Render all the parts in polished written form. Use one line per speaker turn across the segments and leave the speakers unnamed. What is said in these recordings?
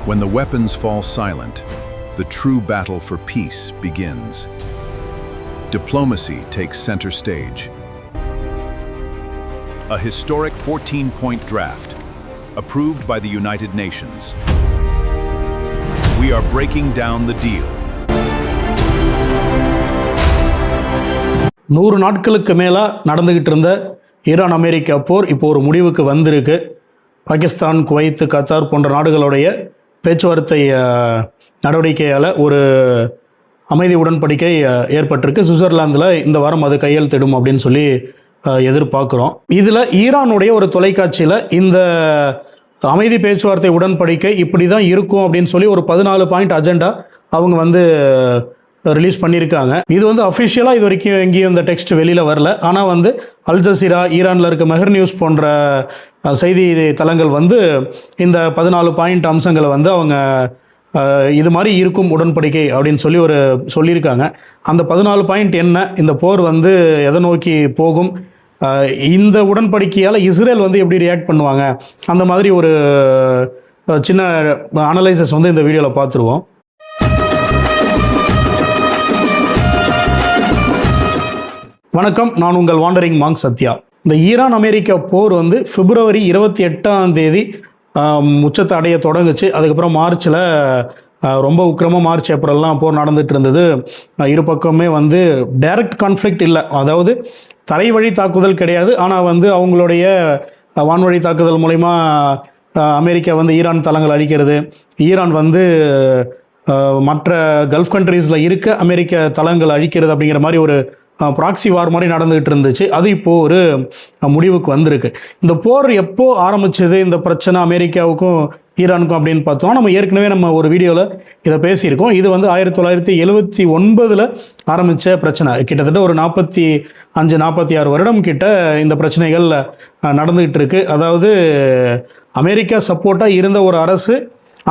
When the weapons fall silent, the true battle for peace begins. Diplomacy takes center stage. A historic 14-point draft, approved by the United Nations. We are breaking down the deal.
100 நாட்களுக்கு மேலே நடந்துக்கிட்டு இருந்த Iran America போர் இப்போ ஒரு முடிவுக்கு வந்திருக்கு. Pakistan, Kuwait, Qatar போன்ற நாடுகளுடைய பேச்சுவார்த்தை நடவடிக்கையால் ஒரு அமைதி உடன்படிக்கை ஏற்பட்டிருக்கு. சுவிட்சர்லாந்தில் இந்த வாரம் அது கையெழுத்திடும் அப்படின்னு சொல்லி எதிர்பார்க்குறோம். இதில் ஈரானுடைய ஒரு தொலைக்காட்சியில் இந்த அமைதி பேச்சுவார்த்தை உடன்படிக்கை இப்படி தான் இருக்கும் அப்படின்னு சொல்லி ஒரு 14 பாயிண்ட் அஜெண்டா அவங்க ரிலீஸ் பண்ணியிருக்காங்க. இது அஃபிஷியலாக இது வரைக்கும் எங்கேயும் இந்த டெக்ஸ்ட் வெளியில் வரல. ஆனால் அல் ஜசீரா, ஈரானில் இருக்க மெஹர் நியூஸ் போன்ற செய்தி தளங்கள் இந்த 14 பாயிண்ட் அம்சங்களை அவங்க இது மாதிரி இருக்கும் உடன்படிக்கை அப்படின்னு சொல்லி சொல்லியிருக்காங்க. அந்த 14 பாயிண்ட் என்ன, இந்த போர் எதை நோக்கி போகும், இந்த உடன்படிக்கையால் இஸ்ரேல் எப்படி ரியாக்ட் பண்ணுவாங்க, அந்த மாதிரி ஒரு சின்ன அனலைசஸ் இந்த வீடியோவில் பார்த்துருவோம். வணக்கம், நான் உங்கள் வாண்டரிங் மாங்க் சத்யா. இந்த ஈரான் அமெரிக்கா போர் பிப்ரவரி 28 உச்சத்தை அடைய தொடங்குச்சு. அதுக்கப்புறம் மார்ச்சில் ரொம்ப உக்கிரமாக மார்ச், ஏப்ரல்லாம் போர் நடந்துட்டு இருந்தது. இரு பக்கமே டைரக்ட் கான்ஃப்ளிக்ட் இல்லை, அதாவது தரை வழி தாக்குதல் கிடையாது. ஆனால் அவங்களுடைய வான்வழி தாக்குதல் மூலிமா அமெரிக்கா ஈரான் தளங்கள் அழிக்கிறது, ஈரான் மற்ற கல்ஃப் கண்ட்ரீஸில் இருக்க அமெரிக்க தளங்கள் அழிக்கிறது அப்படிங்கிற மாதிரி ஒரு ப்ராக்சி வார் மாதிரி நடந்துகிட்டு இருந்துச்சு. அது இப்போது ஒரு முடிவுக்கு வந்திருக்கு. இந்த போர் எப்போ ஆரம்பிச்சது, இந்த பிரச்சனை அமெரிக்காவுக்கும் ஈரானுக்கும் அப்படின்னு பார்த்தோம். நம்ம ஏற்கனவே ஒரு வீடியோவில் இதை பேசியிருக்கோம். இது 1979 ஆரம்பித்த பிரச்சனை. கிட்டத்தட்ட ஒரு 45-46 வருடம் கிட்ட இந்த பிரச்சனைகள் நடந்துகிட்டு இருக்கு. அதாவது அமெரிக்கா சப்போர்ட்டாக இருந்த ஒரு அரசு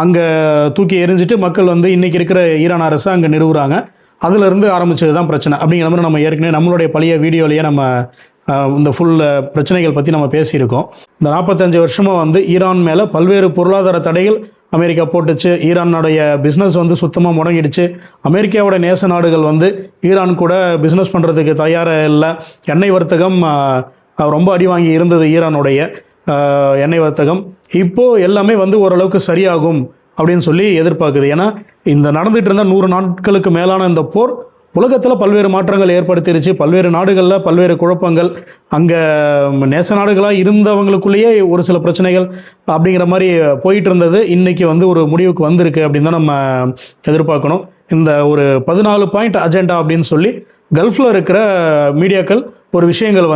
அங்கே தூக்கி எறிஞ்சிட்டு மக்கள் இன்றைக்கி இருக்கிற ஈரான் அரசை அங்கே நிறுவுறாங்க. அதிலிருந்து ஆரம்பித்தது தான் பிரச்சனை அப்படிங்கிற மாதிரி நம்ம ஏற்கனவே நம்மளுடைய பழைய வீடியோலேயே நம்ம இந்த ஃபுல் பிரச்சனைகள் பற்றி நம்ம பேசியிருக்கோம். இந்த 45 வருஷமாக ஈரான் மேலே பல்வேறு பொருளாதார தடைகள் அமெரிக்கா போட்டுச்சு. ஈரானுடைய பிஸ்னஸ் சுத்தமாக முடங்கிடுச்சு. அமெரிக்காவோட நேச நாடுகள் ஈரான் கூட பிஸ்னஸ் பண்ணுறதுக்கு தயாராக இல்லை. எண்ணெய் வர்த்தகம் ரொம்ப அடி வாங்கி இருந்தது. ஈரானுடைய எண்ணெய் வர்த்தகம் இப்போது எல்லாமே ஓரளவுக்கு சரியாகும் அப்படின்னு சொல்லி எதிர்பார்க்குது. ஏன்னா இந்த நடந்துகிட்டு இருந்தால் 100 நாட்களுக்கு மேலான இந்த போர் உலகத்தில் பல்வேறு மாற்றங்கள் ஏற்படுத்திருச்சு. பல்வேறு நாடுகளில் பல்வேறு குழப்பங்கள், அங்கே நேச நாடுகளாக இருந்தவங்களுக்குள்ளேயே ஒரு சில பிரச்சனைகள் அப்படிங்கிற மாதிரி போயிட்டு இருந்தது. இன்றைக்கி ஒரு முடிவுக்கு வந்திருக்கு அப்படின்னு தான் நம்ம எதிர்பார்க்கணும். இந்த ஒரு 14 பாயிண்ட் அஜெண்டா அப்படின்னு சொல்லி கல்ஃபில் இருக்கிற மீடியாக்கள் ஒரு விஷயங்கள்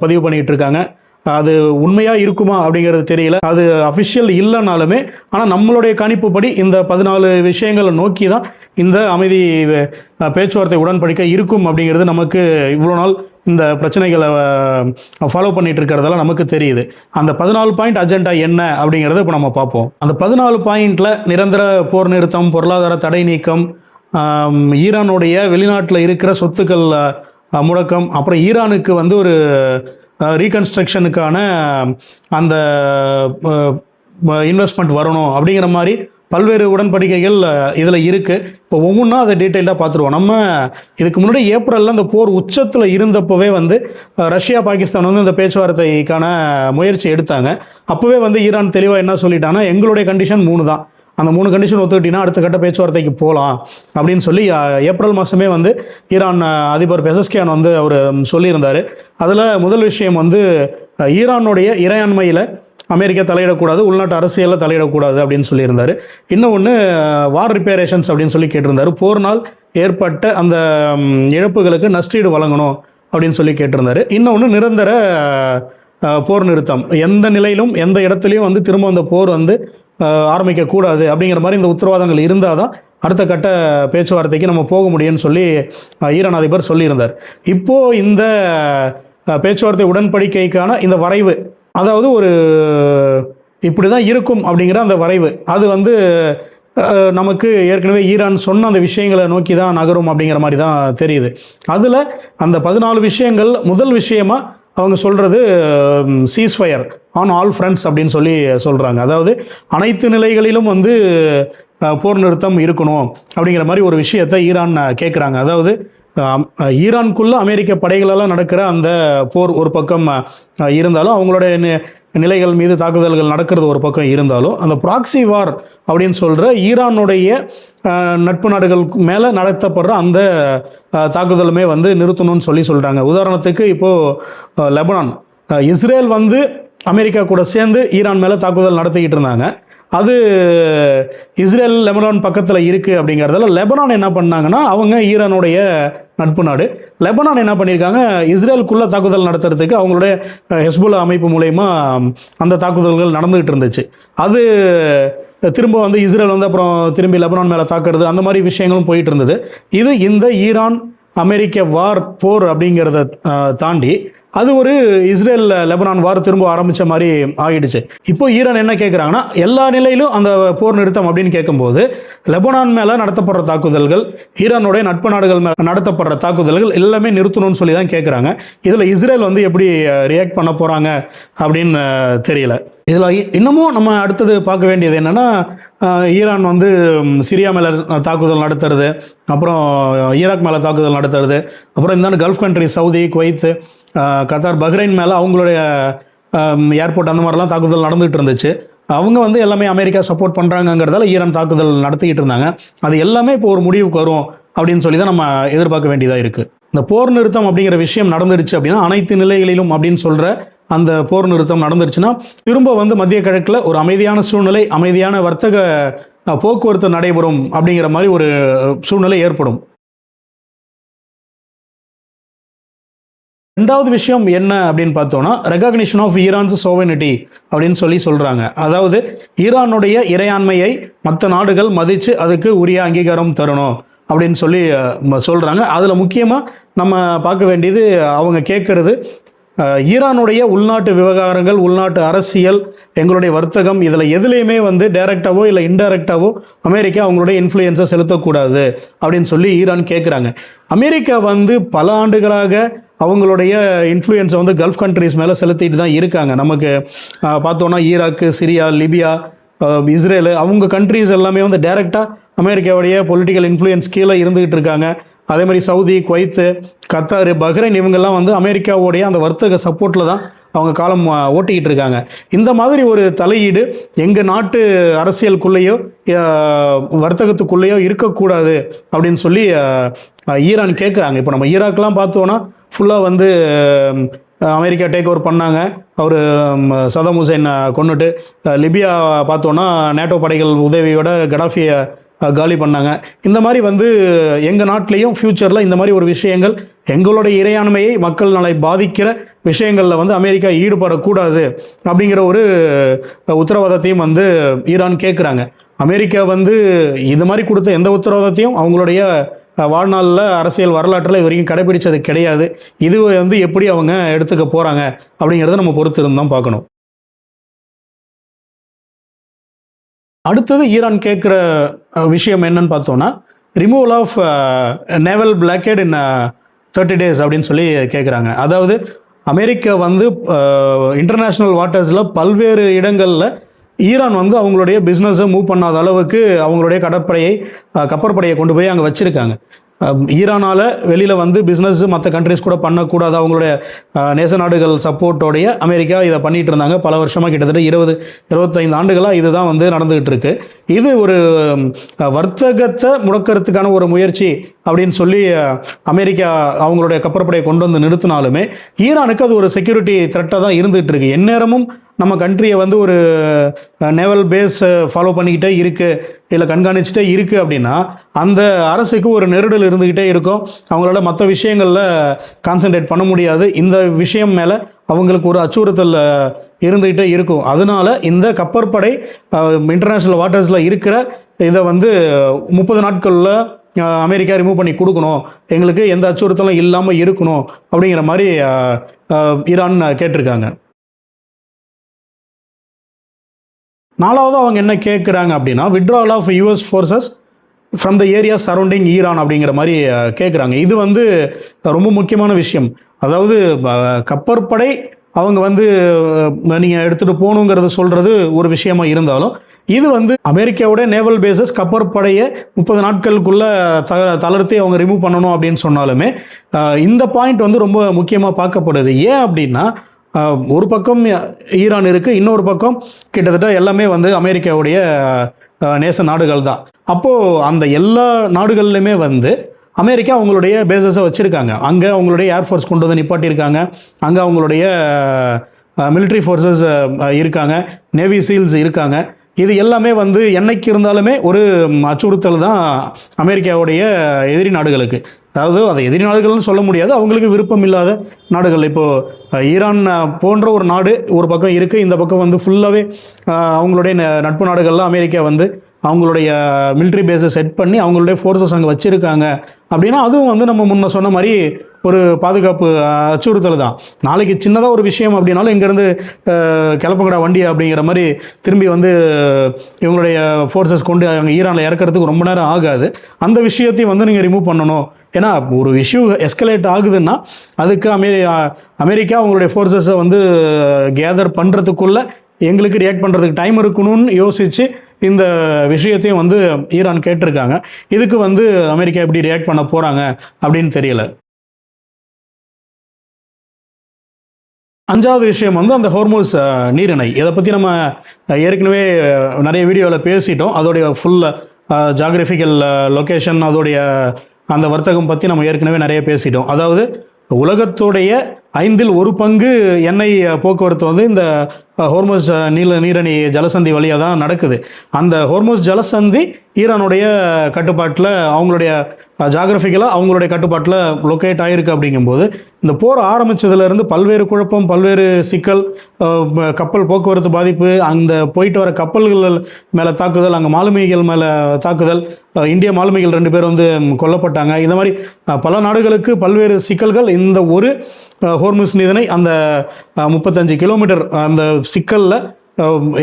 பதிவு பண்ணிகிட்டு இருக்காங்க. அது உண்மையாக இருக்குமா அப்படிங்கிறது தெரியல. அது அஃபிஷியல் இல்லைனாலுமே ஆனால் நம்மளுடைய கணிப்புப்படி இந்த 14 விஷயங்களை நோக்கி தான் இந்த அமைதி பேச்சுவார்த்தை உடன்படிக்கை இருக்கும் அப்படிங்கிறது நமக்கு இவ்வளோ நாள் இந்த பிரச்சனைகளை ஃபாலோ பண்ணிகிட்டு இருக்கிறதால நமக்கு தெரியுது. அந்த 14 பாயிண்ட் அஜெண்டா என்ன அப்படிங்கிறத இப்போ நம்ம பார்ப்போம். அந்த 14 பாயிண்டில் நிரந்தர போர் நிறுத்தம், பொருளாதார தடை நீக்கம், ஈரானுடைய வெளிநாட்டில் இருக்கிற சொத்துக்கள் முடக்கம், அப்புறம் ஈரானுக்கு ஒரு ரீகன்ஸ்ட்ரக்ஷனுக்கான அந்த இன்வெஸ்ட்மெண்ட் வரணும் அப்படிங்கிற மாதிரி பல்வேறு உடன்படிக்கைகள் இதில் இருக்குது. இப்போ ஒவ்வொன்றா அதை டீட்டெயிலாக பார்த்துருவோம். நம்ம இதுக்கு முன்னாடி ஏப்ரலில் அந்த போர் உச்சத்தில் இருந்தப்போவே ரஷ்யா, பாகிஸ்தான் இந்த பேச்சுவார்த்தைக்கான முயற்சி எடுத்தாங்க. அப்போவே ஈரான் தெளிவாக என்ன சொல்லிட்டாங்கன்னா, எங்களுடைய கண்டிஷன் 3 தான், அந்த 3 கண்டிஷன் ஒத்துக்கிட்டீங்கன்னா அடுத்த கட்ட பேச்சுவார்த்தைக்கு போகலாம் அப்படின்னு சொல்லி ஏப்ரல் மாதமே ஈரான் அதிபர் பெசஸ்கியான் அவர் சொல்லியிருந்தார். அதில் முதல் விஷயம் ஈரானுடைய இறையாண்மையில் அமெரிக்கா தலையிடக்கூடாது, உள்நாட்டு அரசியலில் தலையிடக்கூடாது அப்படின்னு சொல்லியிருந்தார். இன்னொன்று வார் ரிப்பேரேஷன்ஸ் அப்படின்னு சொல்லி கேட்டிருந்தார். போர்னால் ஏற்பட்ட அந்த இழப்புகளுக்கு நஷ்டீடு வழங்கணும் அப்படின்னு சொல்லி கேட்டிருந்தார். இன்னொன்று நிரந்தர போர் நிறுத்தம், எந்த நிலையிலும் எந்த இடத்துலையும் திரும்ப அந்த போர் ஆரம்பிக்கக்கூடாது அப்படிங்கிற மாதிரி இந்த உத்தரவாதங்கள் இருந்தால் தான் அடுத்த கட்ட பேச்சுவார்த்தைக்கு நம்ம போக முடியும்னு சொல்லி ஈரான் அதிபர் சொல்லியிருந்தார். இப்போது இந்த பேச்சுவார்த்தை உடன்படிக்கைக்கான இந்த வரைவு, அதாவது ஒரு இப்படி தான் இருக்கும் அப்படிங்கிற அந்த வரைவு, அது நமக்கு ஏற்கனவே ஈரான் சொன்ன அந்த விஷயங்களை நோக்கி தான் நகரும் அப்படிங்கிற மாதிரி தான் தெரியுது. அதில் அந்த 14 விஷயங்கள் முதல் விஷயமாக அவங்க சொல்கிறது சீஸ்ஃபயர் ஆன் ஆல் ஃப்ரண்ட்ஸ் அப்படின்னு சொல்லி சொல்கிறாங்க. அதாவது அனைத்து நிலைகளிலும் வந்து போர் நிறுத்தம் இருக்கணும் அப்படிங்கிற மாதிரி ஒரு விஷயத்தை ஈரான் கேட்குறாங்க. அதாவது ஈரானுக்குள்ள அமெரிக்க படைகளெல்லாம் நடக்கிற அந்த போர் ஒரு பக்கம் இருந்தாலும், அவங்களுடைய நிலைகள் மீது தாக்குதல்கள் நடக்கிறது ஒரு பக்கம் இருந்தாலும், அந்த ப்ராக்சி வார் அப்படின்னு சொல்கிற ஈரானுடைய நட்பு நாடுகள் மேலே நடத்தப்படுற அந்த தாக்குதலுமே வந்து நிறுத்தணும்னு சொல்கிறாங்க. உதாரணத்துக்கு இப்போது லெபனான், இஸ்ரேல் வந்து அமெரிக்கா கூட சேர்ந்து ஈரான் மேலே தாக்குதல் நடத்திக்கிட்டு இருந்தாங்க. அது இஸ்ரேல் லெபனான் பக்கத்தில் இருக்குது அப்படிங்கிறதால லெபனான் என்ன பண்ணாங்கன்னா, அவங்க ஈரானுடைய நட்பு நாடு. லெபனான் என்ன பண்ணியிருக்காங்க, இஸ்ரேலுக்குள்ளே தாக்குதல் நடத்துறதுக்கு அவங்களுடைய ஹெஸ்புல்லா அமைப்பு மூலயமா அந்த தாக்குதல்கள் நடந்துகிட்டு இருந்துச்சு. அது திரும்ப வந்து இஸ்ரேல் வந்து அப்புறம் திரும்பி லெபனான் மேலே தாக்குறது, அந்த மாதிரி விஷயங்களும் போயிட்டு இருந்தது. இது இந்த ஈரான் அமெரிக்க போர் அப்படிங்கிறத தாண்டி அது ஒரு இஸ்ரேல் லெபனான் வார் திரும்ப ஆரம்பித்த மாதிரி ஆகிடுச்சு. இப்போ ஈரான் என்ன கேட்குறாங்கன்னா, எல்லா நிலையிலும் அந்த போர் நிறுத்தம் அப்படின்னு கேட்கும்போது லெபனான் மேலே நடத்தப்படுற தாக்குதல்கள், ஈரானுடைய நட்பு நாடுகள் மேலே நடத்தப்படுற தாக்குதல்கள் எல்லாமே நிறுத்தணும்னு சொல்லி தான் கேட்குறாங்க. இதில் இஸ்ரேல் வந்து எப்படி ரியாக்ட் பண்ண போகிறாங்க அப்படின்னு தெரியல. இதில் இன்னமும் நம்ம அடுத்தது பார்க்க வேண்டியது என்னென்னா, ஈரான் வந்து சிரியா மேலே தாக்குதல் நடத்துறது, அப்புறம் ஈராக் மேலே தாக்குதல் நடத்துறது, அப்புறம் இந்த gulf country Saudi, Kuwait, Qatar, Bahrain மேலே அவங்களுடைய ஏர்போர்ட் அந்த மாதிரிலாம் தாக்குதல் நடந்துகிட்டு இருந்துச்சு. அவங்க வந்து எல்லாமே அமெரிக்கா சப்போர்ட் பண்ணுறாங்கங்கிறதால ஈரான் தாக்குதல் நடத்திக்கிட்டு இருந்தாங்க. அது எல்லாமே இப்போ ஒரு முடிவுக்கு வரும் அப்படின்னு சொல்லி தான் நம்ம எதிர்பார்க்க வேண்டியதாக இருக்குது. இந்த போர் நிறுத்தம் அப்படிங்கிற விஷயம் நடந்துடுச்சு அப்படின்னா, அனைத்து நிலைகளிலும் அப்படின்னு சொல்கிற அந்த போர் நிறுத்தம் நடந்துருச்சுன்னா திரும்ப வந்து மத்திய கிழக்கில் ஒரு அமைதியான சூழ்நிலை, அமைதியான வர்த்தக போக்குவரத்து நடைபெறும் அப்படிங்கிற மாதிரி ஒரு சூழ்நிலை ஏற்படும். ரெண்டாவது விஷயம் என்ன அப்படின்னு பார்த்தோன்னா, ரெகக்னிஷன் ஆஃப் ஈரான்ஸ் சோவனிட்டி அப்படின்னு சொல்கிறாங்க. அதாவது ஈரானுடைய இறையாண்மையை மற்ற நாடுகள் மதித்து அதுக்கு உரிய அங்கீகாரம் தரணும் அப்படின்னு சொல்கிறாங்க. அதில் முக்கியமாக நம்ம பார்க்க வேண்டியது, அவங்க கேட்குறது ஈரானுடைய உள்நாட்டு விவகாரங்கள், உள்நாட்டு அரசியல், எங்களுடைய வர்த்தகம், இதில் எதுலேயுமே வந்து டைரெக்டாவோ இல்லை இன்டைரக்டாவோ அமெரிக்கா அவங்களுடைய இன்ஃப்ளூயன்ஸை செலுத்தக்கூடாது அப்படின்னு சொல்லி ஈரான் கேட்குறாங்க. அமெரிக்கா வந்து பல ஆண்டுகளாக அவங்களுடைய இன்ஃப்ளூயன்ஸை வந்து கல்ஃப் கண்ட்ரிஸ் மேலே செலுத்திட்டு தான் இருக்காங்க. நமக்கு பார்த்தோன்னா ஈராக்கு, சிரியா, லிபியா, இஸ்ரேலு, அவங்க கண்ட்ரிஸ் எல்லாமே வந்து டைரெக்டாக அமெரிக்காவுடைய பொலிட்டிக்கல் இன்ஃப்ளூயன்ஸ் கீழே இருந்துகிட்டு இருக்காங்க. அதே மாதிரி சவுதி, குவைத்து, கத்தார், பஹ்ரைன் இவங்கெல்லாம் வந்து அமெரிக்காவுடைய அந்த வர்த்தக சப்போர்ட்டில் தான் அவங்க காலம் ஓட்டிக்கிட்டு இருக்காங்க. இந்த மாதிரி ஒரு தலையீடு எங்கள் நாட்டு அரசியலுக்குள்ளேயோ வர்த்தகத்துக்குள்ளேயோ இருக்கக்கூடாது அப்படின்னு சொல்லி ஈரான் கேட்குறாங்க. இப்போ நம்ம ஈராக்லாம் பார்த்தோன்னா ஃபுல்லாக வந்து அமெரிக்கா டேக் ஓவர் பண்ணாங்க. அவர் சதாம் ஹுசைன் கொண்டுட்டு, லிபியா பார்த்தோன்னா நேட்டோ படைகள் உதவியோட கடாஃபியை காலி பண்ணாங்க. இந்த மாதிரி வந்து எங்கள் நாட்டிலையும் ஃப்யூச்சரில் இந்த மாதிரி ஒரு விஷயங்கள், எங்களுடைய இறையாண்மையை, மக்கள் நலை பாதிக்கிற விஷயங்களில் வந்து அமெரிக்கா ஈடுபடக்கூடாது அப்படிங்கிற ஒரு உத்தரவாதத்தையும் வந்து ஈரான் கேட்குறாங்க. அமெரிக்கா வந்து இது மாதிரி கொடுத்த எந்த உத்தரவாதத்தையும் அவங்களுடைய வாழ்நாளில் அரசியல் வரலாற்றில் இது வரைக்கும் கடைபிடிச்சது கிடையாது. இது வந்து எப்படி அவங்க எடுத்துக்க போகிறாங்க அப்படிங்கிறத நம்ம பொறுத்து இருந்தால் பார்க்கணும். அடுத்தது ஈரான் கேட்குற விஷயம் என்னன்னு பார்த்தோன்னா, removal of naval blockade in 30 days அப்படின்னு சொல்லி கேட்குறாங்க. அதாவது அமெரிக்கா வந்து இன்டர்நேஷ்னல் வாட்டர்ஸில் பல்வேறு இடங்களில் ஈரான் வந்து அவங்களுடைய பிஸ்னஸை மூவ் பண்ணாத அளவுக்கு அவங்களுடைய கப்பற்படையை கொண்டு போய் அங்கே வச்சுருக்காங்க. ஈரானால் வெளியில் வந்து பிஸ்னஸ் மற்ற கண்ட்ரிஸ் கூட பண்ணக்கூடாது, அவங்களுடைய நேச நாடுகள் சப்போர்ட்டோடைய அமெரிக்கா இதை பண்ணிகிட்டு இருந்தாங்க பல வருஷமாக. கிட்டத்தட்ட 20-25 ஆண்டுகளாக இதுதான் வந்து நடந்துகிட்டு இருக்கு. இது ஒரு வர்த்தகத்தை முடக்கிறதுக்கான ஒரு முயற்சி அப்படின்னு சொல்லி அமெரிக்கா அவங்களுடைய கப்பற்படையை கொண்டு வந்து நிறுத்தினாலுமே ஈரானுக்கு அது ஒரு செக்யூரிட்டி த்ரெட்டாக தான் இருந்துகிட்டு இருக்கு. எந்நேரமும் நம்ம கண்ட்ரியை வந்து ஒரு நேவல் பேஸ் ஃபாலோ பண்ணிக்கிட்டே இருக்குது, இல்லை கண்காணிச்சுட்டே இருக்குது அப்படின்னா அந்த அரசுக்கு ஒரு நெருடல் இருந்துக்கிட்டே இருக்கும். அவங்களால மற்ற விஷயங்களில் கான்சன்ட்ரேட் பண்ண முடியாது. இந்த விஷயம் மேலே அவங்களுக்கு ஒரு அச்சுறுத்தல் இருந்துக்கிட்டே இருக்கும். அதனால் இந்த கப்பற்படை இன்டர்நேஷ்னல் வாட்டர்ஸில் இருக்கிற இதை வந்து 30 நாட்களில் அமெரிக்கா ரிமூவ் பண்ணி கொடுக்கணும், எங்களுக்கு எந்த அச்சுறுத்தலும் இல்லாமல் இருக்கணும் அப்படிங்கிற மாதிரி ஈரான் கேட்டிருக்காங்க. நாலாவது அவங்க என்ன கேட்குறாங்க அப்படின்னா, withdrawal of US forces from the area surrounding Iran அப்படிங்கிற மாதிரி கேட்குறாங்க. இது வந்து ரொம்ப முக்கியமான விஷயம். அதாவது கப்பற்படை அவங்க வந்து நீங்கள் எடுத்துகிட்டு போகணுங்கிறது சொல்கிறது ஒரு விஷயமா இருந்தாலும், இது வந்து அமெரிக்காவோட நேவல் பேசஸ் கப்பற்படையை 30 நாட்களுக்குள்ளே தளர்த்தி அவங்க ரிமூவ் பண்ணணும் அப்படின்னு சொன்னாலுமே இந்த பாயிண்ட் வந்து ரொம்ப முக்கியமாக பார்க்கப்படுது. ஏன் அப்படின்னா, ஒரு பக்கம் ஈரான் இருக்குது, இன்னொரு பக்கம் கிட்டத்தட்ட எல்லாமே வந்து அமெரிக்காவுடைய நேச நாடுகள் தான். அப்போது அந்த எல்லா நாடுகள்லையுமே வந்து அமெரிக்கா அவங்களுடைய பேசஸை வச்சுருக்காங்க. அங்கே அவங்களுடைய ஏர்ஃபோர்ஸ் கொண்டு வந்து நிப்பாட்டியிருக்காங்க, அங்கே அவங்களுடைய மிலிட்ரி ஃபோர்ஸஸ் இருக்காங்க, நேவி சீல்ஸ் இருக்காங்க. இது எல்லாமே வந்து என்னைக்கு இருந்தாலுமே ஒரு அச்சுறுத்தல் தான் அமெரிக்காவுடைய எதிரி நாடுகளுக்கு. அதாவது அதை எதிரி நாடுகள்னு சொல்ல முடியாது, அவங்களுக்கு விருப்பம் இல்லாத நாடுகள். இப்போது ஈரான் போன்ற ஒரு நாடு ஒரு பக்கம் இருக்குது, இந்த பக்கம் வந்து ஃபுல்லாகவே அவங்களுடைய நட்பு நாடுகள்லாம் அமெரிக்கா வந்து அவங்களுடைய மிலிட்ரி பேஸை செட் பண்ணி அவங்களுடைய ஃபோர்ஸஸ் அங்கே வச்சுருக்காங்க அப்படின்னா, அதுவும் வந்து நம்ம முன்ன சொன்ன மாதிரி ஒரு பாதுகாப்பு அச்சுறுத்தல் தான். நாளைக்கு சின்னதாக ஒரு விஷயம் அப்படின்னாலும் இங்கேருந்து கிளப்புங்கடா வண்டி அப்படிங்கிற மாதிரி திரும்பி வந்து இவங்களுடைய ஃபோர்ஸஸ் கொண்டு அங்கே ஈரானில் இறக்கிறதுக்கு ரொம்ப நேரம் ஆகாது. அந்த விஷயத்தையும் வந்து நீங்கள் ரிமூவ் பண்ணணும். ஏன்னா ஒரு இஷ்யூ எஸ்கலேட் ஆகுதுன்னா அதுக்கு அமெரிக்கா அவங்களுடைய ஃபோர்ஸஸை வந்து கேதர் பண்ணுறதுக்குள்ளே எங்களுக்கு ரியாக்ட் பண்ணுறதுக்கு டைம் இருக்கணும்னு யோசித்து இந்த விஷயத்தையும் வந்து ஈரான் கேட்டிருக்காங்க. இதுக்கு வந்து அமெரிக்கா எப்படி ரியாக்ட் பண்ண போகிறாங்க அப்படின்னு தெரியல. 5வது விஷயம் வந்து அந்த ஹோர்முஸ் நீரிணை. இதை பற்றி நம்ம ஏற்கனவே நிறைய வீடியோவில் பேசிட்டோம். அதோடைய ஃபுல் ஜாகிரபிக்கல் லொக்கேஷன், அதோடைய அந்த வர்த்தகம் பற்றி நம்ம ஏற்கனவே நிறைய பேசிட்டோம். அதாவது உலகத்துடைய 5ல் 1 பங்கு எண்ணெய் போக்குவரத்து வந்து இந்த ஹோர்முஸ் நீரணி ஜலசந்தி வழியாக தான் நடக்குது. அந்த ஹோர்முஸ் ஜலசந்தி ஈரானுடைய கட்டுப்பாட்டில், அவங்களுடைய ஜாகிரபிக்கலாக அவங்களுடைய கட்டுப்பாட்டில் லொக்கேட் ஆகிருக்கு. அப்படிங்கும்போது இந்த போர் ஆரம்பித்ததுலேருந்து பல்வேறு குழப்பம், பல்வேறு சிக்கல், கப்பல் போக்குவரத்து பாதிப்பு, அந்த போயிட்டு வர கப்பல்கள் மேலே தாக்குதல், அங்கே மாலுமிகள் மேலே தாக்குதல், இந்திய மாலுமிகள் 2 பேர் வந்து கொல்லப்பட்டாங்க. இந்த மாதிரி பல நாடுகளுக்கு பல்வேறு சிக்கல்கள் இந்த ஒரு ஹோர்முஸ் நீரிணை அந்த 35 கிலோமீட்டர் அந்த சிக்கலில்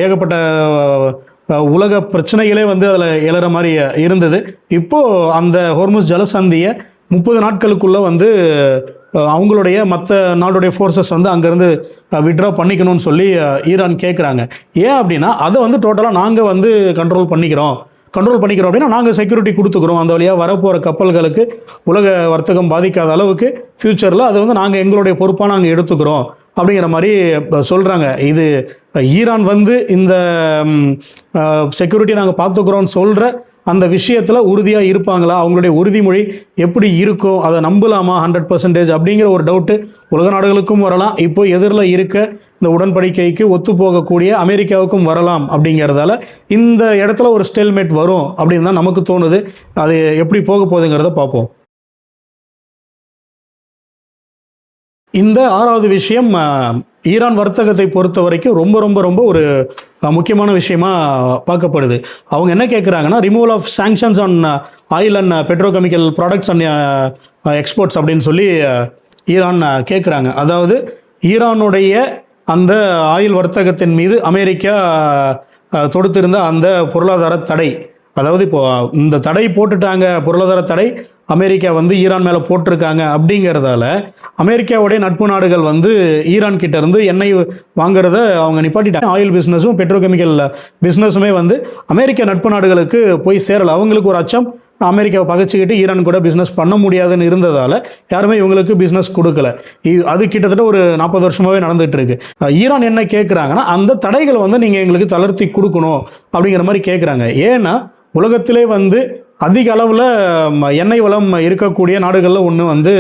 ஏகப்பட்ட உலக பிரச்சனைகளே வந்து அதில் எழற மாதிரி இருந்தது. இப்போது அந்த ஹோர்முஸ் ஜலசந்தியை 30 நாட்களுக்குள்ளே வந்து அவங்களுடைய மற்ற நாடுடைய ஃபோர்ஸஸ் வந்து அங்கேருந்து விட்ரா பண்ணிக்கணும்னு சொல்லி ஈரான் கேட்குறாங்க. ஏன் அப்படின்னா, அதை வந்து டோட்டலாக நாங்கள் வந்து கண்ட்ரோல் பண்ணிக்கிறோம் அப்படின்னா நாங்கள் செக்யூரிட்டி கொடுத்துக்கிறோம். அந்த வழியாக வரப்போகிற கப்பல்களுக்கு உலக வர்த்தகம் பாதிக்காத அளவுக்கு ஃப்யூச்சரில் அதை வந்து நாங்கள் எங்களுடைய பொறுப்பாக நாங்கள் எடுத்துக்கிறோம் அப்படிங்கிற மாதிரி சொல்கிறாங்க. இது ஈரான் வந்து இந்த செக்யூரிட்டி நாங்கள் பார்த்துக்கிறோன்னு சொல்கிற அந்த விஷயத்தில் உறுதியாக இருப்பாங்களா, அவங்களுடைய உறுதிமொழி எப்படி இருக்கும், அதை நம்பலாமா 100% அப்படிங்கிற ஒரு டவுட்டு உலக நாடுகளுக்கும் வரலாம். இப்போ எதிரில் இருக்க இந்த உடன்படிக்கைக்கு ஒத்து போகக்கூடிய அமெரிக்காவுக்கும் வரலாம். அப்படிங்கிறதால இந்த இடத்துல ஒரு ஸ்டேல்மேட் வரும் அப்படின்னு தான் நமக்கு தோணுது. அது எப்படி போக போகுதுங்கிறத பார்ப்போம். இந்த 6வது விஷயம் ஈரான் வர்த்தகத்தை பொறுத்த வரைக்கும் ரொம்ப ரொம்ப ரொம்ப ஒரு முக்கியமான விஷயமா பார்க்கப்படுது. அவங்க என்ன கேட்குறாங்கன்னா, removal of sanctions on oil and petrochemical products and exports அப்படின்னு சொல்லி ஈரான் கேட்குறாங்க. அதாவது ஈரானுடைய அந்த ஆயில் வர்த்தகத்தின் மீது அமெரிக்கா தொடுத்திருந்த அந்த பொருளாதார தடை, அதாவது இப்போது இந்த தடை போட்டுட்டாங்க, பொருளாதார தடை அமெரிக்கா வந்து ஈரான் மேலே போட்டிருக்காங்க. அப்படிங்கிறதால அமெரிக்காவுடைய நட்பு நாடுகள் வந்து ஈரான் கிட்ட இருந்து எண்ணெய் வாங்குறத அவங்க நிப்பாட்டிட்டாங்க. ஆயில் பிஸ்னஸும் பெட்ரோகெமிக்கல் பிஸ்னஸுமே வந்து அமெரிக்க நட்பு நாடுகளுக்கு போய் சேரலை. அவங்களுக்கு ஒரு அச்சம், அமெரிக்காவை பகைச்சிக்கிட்டு ஈரான் கூட பிஸ்னஸ் பண்ண முடியாதுன்னு இருந்ததால் யாருமே இவங்களுக்கு பிஸ்னஸ் கொடுக்கல. அது கிட்டத்தட்ட ஒரு 40 வருஷமாகவே நடந்துகிட்டு இருக்கு. ஈரான் என்ன கேட்குறாங்கன்னா, அந்த தடைகள் வந்து நீங்கள் எங்களுக்கு தளர்த்தி கொடுக்கணும் அப்படிங்கிற மாதிரி கேட்குறாங்க. ஏன்னா உலகத்திலே வந்து அதிக அளவில் எண்ணெய் வளம் இருக்கக்கூடிய நாடுகளில் ஒன்று வந்து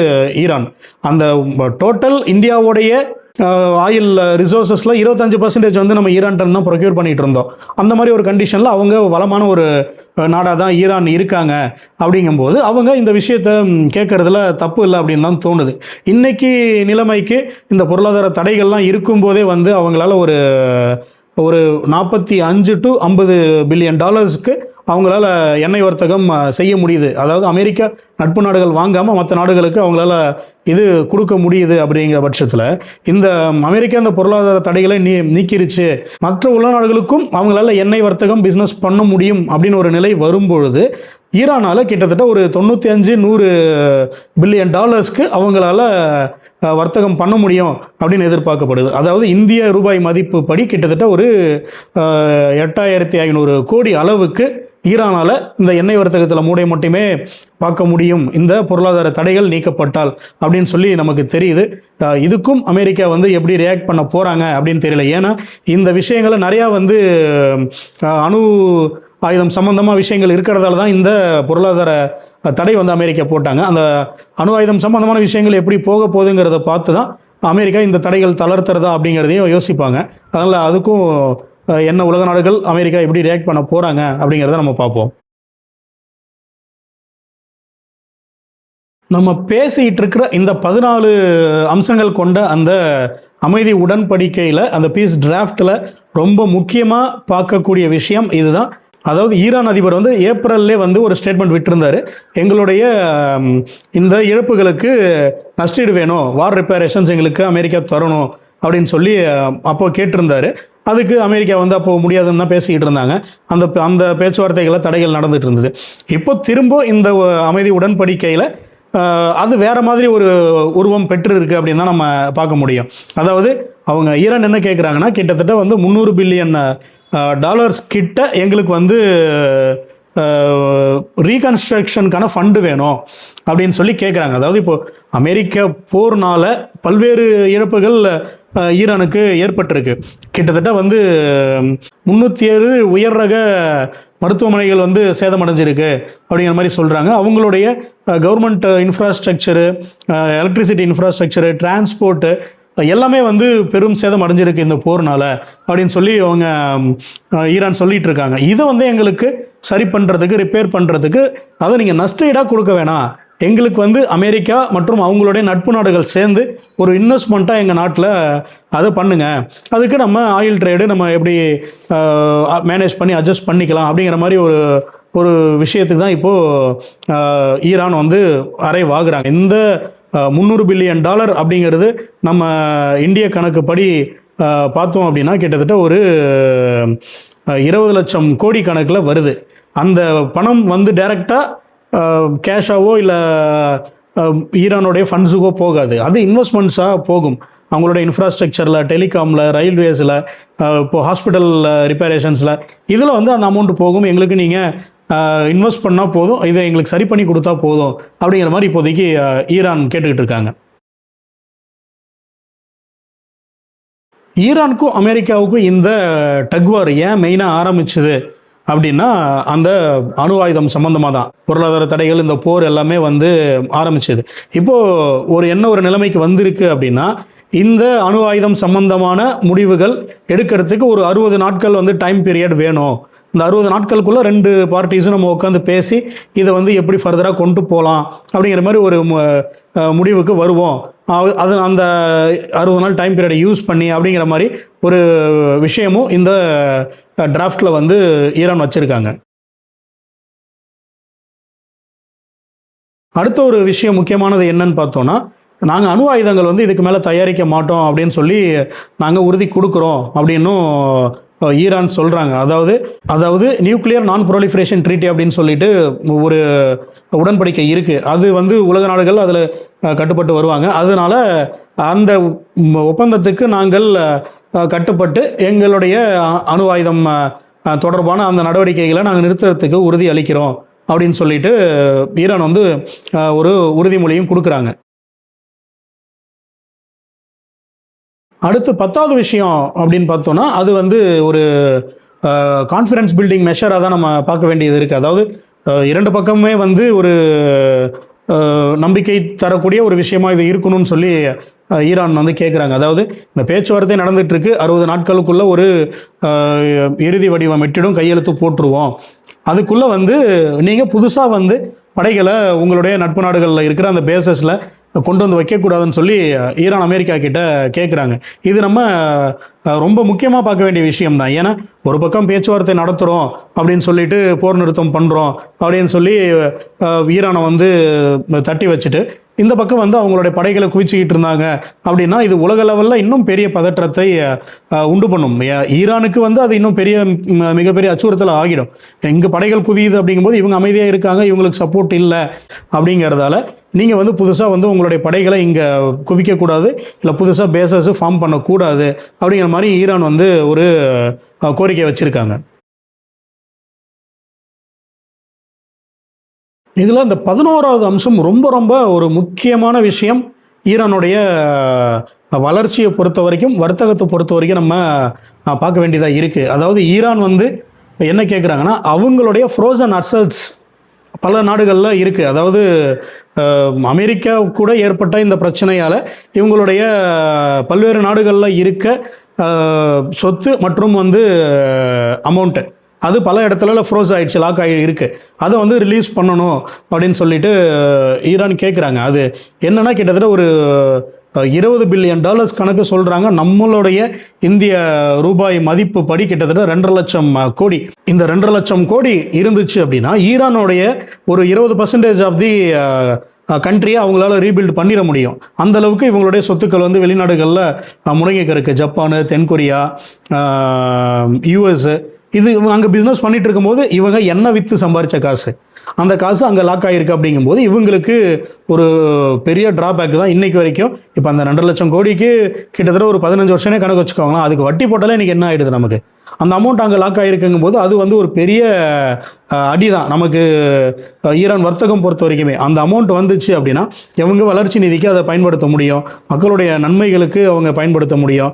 ஈரான். அந்த டோட்டல் இந்தியாவுடைய ஆயில் ரிசோர்ஸஸில் 25% வந்து நம்ம ஈரான்கிட்ட தான் ப்ரொக்யூர் பண்ணிகிட்டு இருந்தோம். அந்த மாதிரி ஒரு கண்டிஷனில் அவங்க வளமான ஒரு நாடாக தான் ஈரான் இருக்காங்க. அப்படிங்கும்போது அவங்க இந்த விஷயத்தை கேட்குறதுல தப்பு இல்லை அப்படின்னு தான் தோணுது. இன்றைக்கி நிலைமைக்கு இந்த பொருளாதார தடைகள்லாம் இருக்கும்போதே வந்து அவங்களால ஒரு 45 to 50 பில்லியன் டாலர்ஸ்க்கு அவங்களால எண்ணெய் வர்த்தகம் செய்ய முடியுது. அதாவது அமெரிக்கா நட்பு நாடுகள் வாங்காமல் மற்ற நாடுகளுக்கு அவங்களால இது கொடுக்க முடியுது. அப்படிங்கிற பட்சத்தில் இந்த அமெரிக்கா இந்த பொருளாதார தடைகளை நீக்கிருச்சு, மற்ற உலக நாடுகளுக்கும் அவங்களால எண்ணெய் வர்த்தகம் பிஸ்னஸ் பண்ண முடியும் அப்படின்னு ஒரு நிலை வரும்பொழுது ஈரானால் கிட்டத்தட்ட ஒரு 95-100 பில்லியன் டாலர்ஸ்க்கு அவங்களால வர்த்தகம் பண்ண முடியும் அப்படின்னு எதிர்பார்க்கப்படுது. அதாவது இந்திய ரூபாய் மதிப்பு படி கிட்டத்தட்ட ஒரு 8500 கோடி அளவுக்கு ஈரானால் இந்த எண்ணெய் வர்த்தகத்தில் மூடை மட்டுமே பார்க்க முடியும் இந்த பொருளாதார தடைகள் நீக்கப்பட்டால் அப்படின்னு சொல்லி நமக்கு தெரியுது. இதுக்கும் அமெரிக்கா வந்து எப்படி ரியாக்ட் பண்ண போகிறாங்க அப்படின்னு தெரியல. ஏன்னா இந்த விஷயங்களை நிறையா வந்து அணு ஆயுதம் சம்பந்தமாக விஷயங்கள் இருக்கிறதால தான் இந்த பொருளாதார தடை வந்து அமெரிக்கா போட்டாங்க. அந்த அணு ஆயுதம் சம்பந்தமான விஷயங்கள் எப்படி போக போகுதுங்கிறத பார்த்து தான் அமெரிக்கா இந்த தடைகள் தளர்த்துறதா அப்படிங்கிறதையும் யோசிப்பாங்க. அதனால் அதுக்கும் என்ன உலக நாடுகள் அமெரிக்கா எப்படி ரியாக்ட் பண்ண போகிறாங்க அப்படிங்கிறத நம்ம பார்ப்போம். நம்ம பேசிகிட்டு இருக்கிற இந்த 14 அம்சங்கள் கொண்ட அந்த அமைதி உடன்படிக்கையில், அந்த பீஸ் டிராஃப்டில் ரொம்ப முக்கியமாக பார்க்கக்கூடிய விஷயம் இதுதான். அதாவது ஈரான் அதிபர் வந்து ஏப்ரல்லே வந்து ஒரு ஸ்டேட்மெண்ட் விட்டிருந்தார். எங்களுடைய இந்த இழப்புகளுக்கு நஷ்டீடு வேணும், வார் ரிப்பேரேஷன்ஸ் எங்களுக்கு அமெரிக்கா தரணும் அப்படின்னு சொல்லி அப்போ கேட்டிருந்தாரு. அதுக்கு அமெரிக்கா வந்து அப்போது முடியாதுன்னு தான் பேசிக்கிட்டு இருந்தாங்க. அந்த பேச்சுவார்த்தைகளை தடைகள் நடந்துகிட்டு இருந்தது. இப்போ திரும்ப இந்த அமைதி உடன்படிக்கையில் அது வேறு மாதிரி ஒரு உருவம் பெற்று இருக்குது அப்படின்னு தான் நம்ம பார்க்க முடியும். அதாவது அவங்க ஈரான் என்ன கேட்குறாங்கன்னா, கிட்டத்தட்ட வந்து 300 பில்லியன் டாலர்ஸ் கிட்ட எங்களுக்கு வந்து ரீகன்ஸ்ட்ரக்ஷனுக்கான ஃபண்டு வேணும் அப்படின்னு சொல்லி கேட்குறாங்க. அதாவது இப்போது அமெரிக்க போர்னால் பல்வேறு இழப்புகள் ஈரானுக்கு ஏற்பட்டிருக்கு. கிட்டத்தட்ட வந்து 307 உயர் ரக மருத்துவமனைகள் வந்து சேதமடைஞ்சிருக்கு அப்படிங்கிற மாதிரி சொல்கிறாங்க. அவங்களுடைய government infrastructure, electricity infrastructure, transport எல்லாமே வந்து பெரும் சேதம் அடைஞ்சிருக்கு இந்த போர்னால் அப்படின்னு சொல்லி அவங்க ஈரான் சொல்லிகிட்டு இருக்காங்க. இதை வந்து எங்களுக்கு சரி பண்ணுறதுக்கு, ரிப்பேர் பண்ணுறதுக்கு அதை நீங்கள் நஷ்டஈடாக கொடுக்க வேணாம், எங்களுக்கு வந்து அமெரிக்கா மற்றும் அவங்களுடைய நட்பு நாடுகள் சேர்ந்து ஒரு இன்வெஸ்ட்மெண்ட்டாக எங்கள் நாட்டில் அதை பண்ணுங்கள், அதுக்கு நம்ம ஆயில் ட்ரேடு நம்ம எப்படி மேனேஜ் பண்ணி அட்ஜஸ்ட் பண்ணிக்கலாம் அப்படிங்கிற மாதிரி ஒரு விஷயத்துக்கு தான் இப்போது ஈரான் வந்து அறைவாகுறாங்க. இந்த 300 பில்லியன் டாலர் அப்படிங்கிறது நம்ம இந்திய கணக்குப்படி பார்த்தோம் அப்படின்னா கிட்டத்தட்ட ஒரு 20 லட்சம் கோடி கணக்கில் வருது. அந்த பணம் வந்து டைரெக்டாக கேஷாவோ இல்லை ஈரானுடைய ஃபண்ட்ஸுக்கோ போகாது, அது இன்வெஸ்ட்மெண்ட்ஸாக போகும். அவங்களோட இன்ஃப்ராஸ்ட்ரக்சரில், டெலிகாமில், ரயில்வேஸில், இப்போது ஹாஸ்பிட்டல் ரிப்பேரேஷன்ஸில் இதில் வந்து அந்த அமௌண்ட் போகும். எங்களுக்கு நீங்கள் இன்வெஸ்ட் பண்ணால் போதும், இதை எங்களுக்கு சரி பண்ணி கொடுத்தா போதும் அப்படிங்கிற மாதிரி இப்போதைக்கு ஈரான் கேட்டுக்கிட்டு இருக்காங்க. ஈரானுக்கும் அமெரிக்காவுக்கும் இந்த டக்வார் ஏன் மெயினாக ஆரம்பிச்சுது அப்படின்னா, அந்த அணு ஆயுதம் சம்மந்தமாக தான். பொருளாதார தடைகள், இந்த போர் எல்லாமே வந்து ஆரம்பிச்சது. இப்போது ஒரு நிலைமைக்கு வந்திருக்கு அப்படின்னா, இந்த அணு ஆயுதம் சம்பந்தமான முடிவுகள் எடுக்கிறதுக்கு ஒரு 60 நாட்கள் வந்து டைம் பீரியட் வேணும். இந்த 60 நாட்களுக்குள்ளே 2 பார்ட்டிஸும் நம்ம உட்காந்து பேசி இதை வந்து எப்படி ஃபர்தராக கொண்டு போகலாம் அப்படிங்கிற மாதிரி ஒரு முடிவுக்கு வருவோம். அது அந்த 60 நாள் டைம் பீரியடை யூஸ் பண்ணி அப்படிங்கிற மாதிரி ஒரு விஷயமும் இந்த டிராஃப்டில் வந்து ஈரான் வச்சுருக்காங்க. அடுத்த ஒரு விஷயம் முக்கியமானது என்னன்னு பார்த்தோன்னா, நாங்கள் அணு ஆயுதங்கள் வந்து இதுக்கு மேலே தயாரிக்க மாட்டோம் அப்படின்னு சொல்லி நாங்கள் உறுதி கொடுக்குறோம் அப்படின்னும் ஈரான் சொல்கிறாங்க. அதாவது நியூக்ளியர் நான் ப்ரொலிஃபரேஷன் ட்ரீட்டி அப்படின்னு சொல்லிட்டு ஒரு உடன்படிக்கை இருக்குது. அது வந்து உலக நாடுகள் அதில் கட்டுப்பட்டு வருவாங்க. அதனால் அந்த ஒப்பந்தத்துக்கு நாங்கள் கட்டுப்பட்டு எங்களுடைய அணு ஆயுதம் தொடர்பான அந்த நடவடிக்கைகளை நாங்கள் நிறுத்துறதுக்கு உறுதி அளிக்கிறோம் அப்படின்னு சொல்லிட்டு ஈரான் வந்து ஒரு உறுதிமொழியும் கொடுக்குறாங்க. அடுத்து 10வது விஷயம் அப்படின்னு பார்த்தோன்னா, அது வந்து ஒரு கான்ஃபிடன்ஸ் பில்டிங் மெஷராக தான் நம்ம பார்க்க வேண்டியது இருக்குது. அதாவது 2 பக்கமுமே வந்து ஒரு நம்பிக்கை தரக்கூடிய ஒரு விஷயமா இது இருக்கணும்னு சொல்லி ஈரான் வந்து கேட்குறாங்க. அதாவது இந்த பேச்சுவார்த்தை நடந்துகிட்டு இருக்கு, 60 நாட்களுக்குள்ளே ஒரு இறுதி வடிவம் எட்டிடும், கையெழுத்து போட்டுருவோம். அதுக்குள்ளே வந்து நீங்கள் புதுசாக வந்து படைகளை உங்களுடைய நட்பு நாடுகளில் இருக்கிற அந்த பேசஸில் கொண்டு வந்து வைக்கக்கூடாதுன்னு சொல்லி ஈரான் அமெரிக்கா கிட்ட கேட்குறாங்க. இது நம்ம ரொம்ப முக்கியமாக பார்க்க வேண்டிய விஷயம்தான். ஏன்னா ஒரு பக்கம் பேச்சுவார்த்தை நடத்துகிறோம் அப்படின்னு சொல்லிட்டு போர் நிறுத்தம் பண்ணுறோம் அப்படின்னு சொல்லி ஈரானை வந்து தட்டி வச்சுட்டு, இந்த பக்கம் வந்து அவங்களுடைய படைகளை குவிச்சுக்கிட்டு இருந்தாங்க அப்படின்னா இது உலக லெவலில் இன்னும் பெரிய பதற்றத்தை உண்டு பண்ணும். ஈரானுக்கு வந்து அது இன்னும் பெரிய மிகப்பெரிய அச்சுறுத்தல் ஆகிடும். இங்கே படைகள் குவியுது அப்படிங்கும்போது இவங்க அமைதியாக இருக்காங்க, இவங்களுக்கு சப்போர்ட் இல்லை அப்படிங்கிறதால நீங்கள் வந்து புதுசாக வந்து உங்களுடைய படைகளை இங்கே குவிக்கக்கூடாது, இல்லை புதுசாக பேசஸ் ஃபார்ம் பண்ணக்கூடாது அப்படிங்கிற மாதிரி ஈரான் வந்து ஒரு கோரிக்கை வச்சுருக்காங்க. இதில் இந்த 11வது அம்சம் ரொம்ப ரொம்ப ஒரு முக்கியமான விஷயம். ஈரானுடைய வளர்ச்சியை பொறுத்த வரைக்கும், வர்த்தகத்தை பொறுத்த வரைக்கும் நம்ம பார்க்க வேண்டியதாக இருக்குது. அதாவது ஈரான் வந்து என்ன கேட்குறாங்கன்னா, அவங்களுடைய ஃப்ரோசன் அசட்ஸ் பல நாடுகளில் இருக்குது. அதாவது அமெரிக்கா கூட ஏற்பட்ட இந்த பிரச்சனையால் இவங்களுடைய பல்வேறு நாடுகளில் இருக்க சொத்து மற்றும் வந்து அமௌண்ட்டு அது பல இடத்துல ஃப்ரோஸ் ஆகிடுச்சு, லாக் ஆகி இருக்குது. அதை வந்து ரிலீஸ் பண்ணணும் அப்படின்னு சொல்லிட்டு ஈரான் கேட்குறாங்க. அது என்னென்னா கிட்டத்தட்ட ஒரு $20 பில்லியன் கணக்கு சொல்கிறாங்க. நம்மளுடைய இந்திய ரூபாய் மதிப்பு படி கிட்டத்தட்ட 2.5 லட்சம் கோடி. இந்த 2.5 லட்சம் கோடி இருந்துச்சு அப்படின்னா ஈரானுடைய ஒரு 20% ஆஃப் தி கண்ட்ரியை அவங்களால ரீபில்ட் பண்ணிட முடியும். அந்த அளவுக்கு இவங்களுடைய சொத்துக்கள் வந்து வெளிநாடுகளில் முடங்கிக்க இருக்குது. ஜப்பானு, தென்கொரியா, யூஎஸ், இது அங்கே பிஸ்னஸ் பண்ணிட்டு இருக்கும்போது இவங்க எண்ணெய் விற்று சம்பாரித்த காசு, அந்த காசு அங்கே லாக் ஆகிருக்கு. அப்படிங்கும்போது இவங்களுக்கு ஒரு பெரிய ட்ராபேக் தான் இன்றைக்கு வரைக்கும். இப்போ அந்த 2.5 லட்சம் கோடிக்கு கிட்டத்தட்ட ஒரு 15 வருஷமே கணக்கு வச்சுக்கோங்களேன். அதுக்கு வட்டி போட்டாலே இன்றைக்கி என்ன ஆகிடுது நமக்கு, அந்த அமௌண்ட் அங்கே லாக் ஆகிருக்குங்கும் போது அது வந்து ஒரு பெரிய அடி தான் நமக்கு. ஈரான் வர்த்தகம் பொறுத்த வரைக்குமே அந்த அமௌண்ட் வந்துச்சு அப்படின்னா இவங்க வளர்ச்சி நிதிக்கு அதை பயன்படுத்த முடியும், மக்களுடைய நன்மைகளுக்கு அவங்க பயன்படுத்த முடியும்,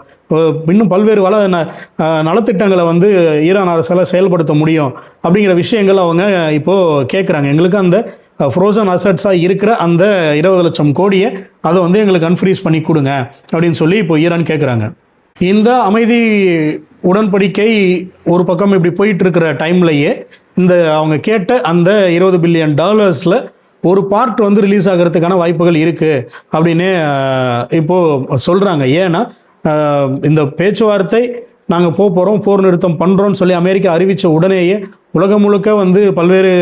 இன்னும் பல்வேறு நலத்திட்டங்களை வந்து ஈரான் அரசால் செயல்படுத்த முடியும் அப்படிங்கிற விஷயங்கள் அவங்க இப்போது கேட்குறாங்க. எங்களுக்கு அந்த ஃப்ரோசன் அசட்ஸாக இருக்கிற அந்த 20 லட்சம் கோடியை அதை வந்து எங்களுக்கு அன்ஃப்ரீஸ் பண்ணி கொடுங்க அப்படின்னு சொல்லி இப்போ ஈரான் கேட்குறாங்க. இந்த அமைதி உடன்படிக்கை ஒரு பக்கம் இப்படி போயிட்டு இருக்கிற டைம்லையே இந்த அவங்க கேட்ட அந்த $20 பில்லியன் ஒரு பார்ட் வந்து ரிலீஸ் ஆகிறதுக்கான வாய்ப்புகள் இருக்குது அப்படின்னு இப்போது சொல்கிறாங்க. ஏன்னா இந்த பேச்சுவார்த்தை நாங்கள் போகிறோம், போர் நிறுத்தம் பண்ணுறோன்னு சொல்லி அமெரிக்கா அறிவித்த உடனேயே உலகம் முழுக்க வந்து பல்வேறு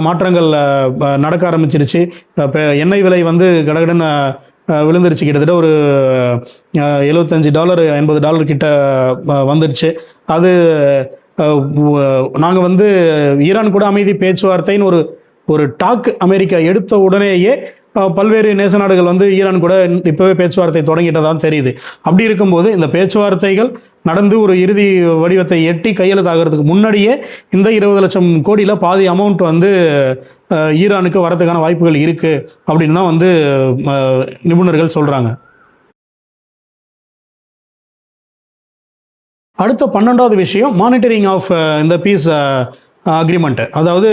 மாற்றங்கள் நடக்க ஆரம்பிச்சிருச்சு. எண்ணெய் விலை வந்து கடகடன்னு விழுந்துருச்சு. கிட்டத்தட்ட ஒரு $75 $80 கிட்ட வந்துடுச்சு. அது நாங்கள் வந்து ஈரான் கூட அமைதி பேச்சுவார்த்தைன்னு ஒரு டாக் அமெரிக்கா எடுத்த உடனேயே பல்வேறு நேச நாடுகள் வந்து ஈரான் கூட இப்போவே பேச்சுவார்த்தை தொடங்கிட்டதான் தெரியுது. அப்படி இருக்கும்போது இந்த பேச்சுவார்த்தைகள் நடந்து ஒரு இறுதி வடிவத்தை எட்டி கையெழுத்தாகிறதுக்கு முன்னாடியே இந்த 20 லட்சம் கோடியில் பாதி அமௌண்ட் வந்து ஈரானுக்கு வரதுக்கான வாய்ப்புகள் இருக்குது அப்படின்னு தான் வந்து நிபுணர்கள் சொல்கிறாங்க. அடுத்த 12வது விஷயம் மானிட்டரிங் ஆஃப் இந்த பீஸ் அக்ரிமெண்ட்டு. அதாவது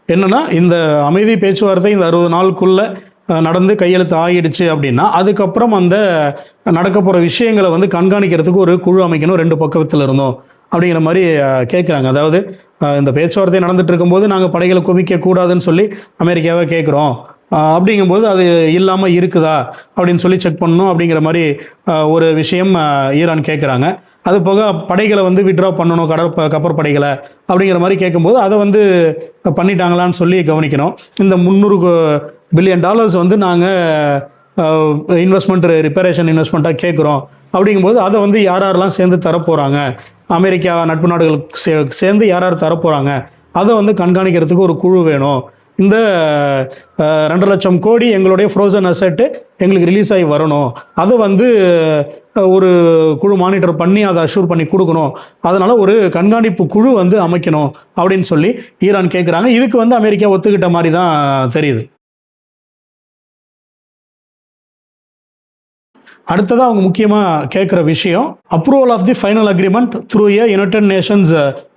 என்னென்னா இந்த அமைதி பேச்சுவார்த்தை இந்த 60 நாளுக்குள்ளே நடந்து கையெழுத்து ஆகிடுச்சு அப்படின்னா அதுக்கப்புறம் அந்த நடக்க போகிற விஷயங்களை வந்து கண்காணிக்கிறதுக்கு ஒரு குழு அமைக்கணும் 2 பக்கத்தில் இருந்தோம் அப்படிங்கிற மாதிரி கேட்குறாங்க. அதாவது இந்த பேச்சுவார்த்தை நடந்துட்டு இருக்கும்போது நாங்கள் படைகளை குவிக்கக்கூடாதுன்னு சொல்லி அமெரிக்காவை கேட்குறோம், அப்படிங்கும்போது அது இல்லாமல் இருக்குதா அப்படின்னு சொல்லி செக் பண்ணணும் அப்படிங்கிற மாதிரி ஒரு விஷயம் ஈரான் கேட்குறாங்க. அது போக படைகளை வந்து விட்ரா பண்ணணும், கப்பற்படைகளை அப்படிங்கிற மாதிரி கேட்கும்போது அதை வந்து பண்ணிட்டாங்களான்னு சொல்லி கவனிக்கணும். இந்த $300 பில்லியன் வந்து நாங்கள் இன்வெஸ்ட்மெண்ட் ரிப்பரேஷன் இன்வெஸ்ட்மெண்ட்டாக கேட்குறோம் அப்படிங்கும்போது அதை வந்து யாரெல்லாம் சேர்ந்து தரப்போகிறாங்க, அமெரிக்கா நட்பு நாடுகளுக்கு சேர்ந்து யார் தரப்போகிறாங்க அதை வந்து கண்காணிக்கிறதுக்கு ஒரு குழு வேணும். இந்த 2 லட்சம் கோடி எங்களுடைய ஃப்ரோசன் அசெட்டு எங்களுக்கு ரிலீஸ் ஆகி வரணும், அதை வந்து ஒரு குழு மானிட்டர் பண்ணி அதை அஷ்யூர் பண்ணி கொடுக்கணும், அதனால் ஒரு கண்காணிப்பு குழு வந்து அமைக்கணும் அப்படின்னு சொல்லி ஈரான் கேட்குறாங்க. இதுக்கு வந்து அமெரிக்கா ஒத்துக்கிட்ட மாதிரி தான் தெரியுது. அடுத்ததாக அவங்க முக்கியமாக கேட்குற விஷயம் approval of the final agreement through a United Nations